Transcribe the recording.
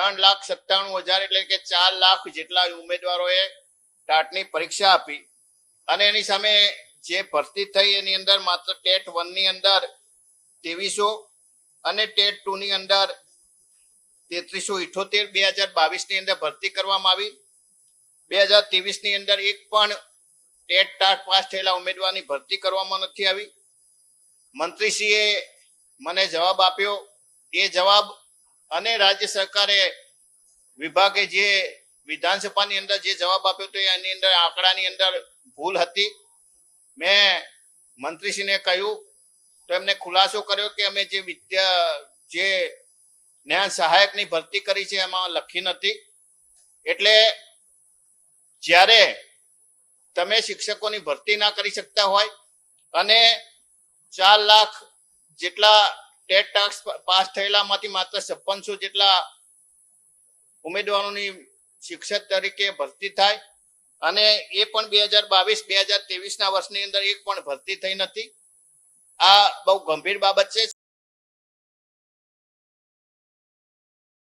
3,97,000 એટલે કે 4 લાખ જેટલા ઉમેદવારોએ ટાટની પરીક્ષા આપી અને એની સામે જે ભરતી થઈ એની અંદર માત્ર ટેટ 1 ની અંદર 2300 અને ટેટ 2 ની અંદર 3378 2022 ની અંદર ભરતી કરવામાં આવી. 2023 ની અંદર એક પણ ટેટ ટાટ પાસ થયેલા ઉમેદવારની ભરતી કરવામાં નથી આવી. મંત્રીશ્રીએ મને જવાબ આપ્યો, એ જવાબ અને રાજ્ય સરકારે વિભાગે જે વિધાનસભાની અંદર જે જવાબ આપ્યો તો એની અંદર આંકડાની અંદર ભૂલ હતી. મેં મંત્રીશ્રીને કહ્યું તો એમને ખુલાસો કર્યો કે અમે જે જ્ઞાન સહાયકની ભરતી કરી છે એમાં લખી નથી. એટલે જ્યારે તમે શિક્ષકોની ભરતી ના કરી શકતા હોય અને 4 લાખ જેટલા ટેટ ટાટ પાસ થયેલામાંથી માત્ર 5600 જેટલા ઉમેદવારોની શિક્ષક તરીકે ભરતી થાય અને એ પણ 2022-2023 ના વર્ષની અંદર એક પણ ભરતી થઈ નથી. આ બહુ ગંભીર બાબત છે.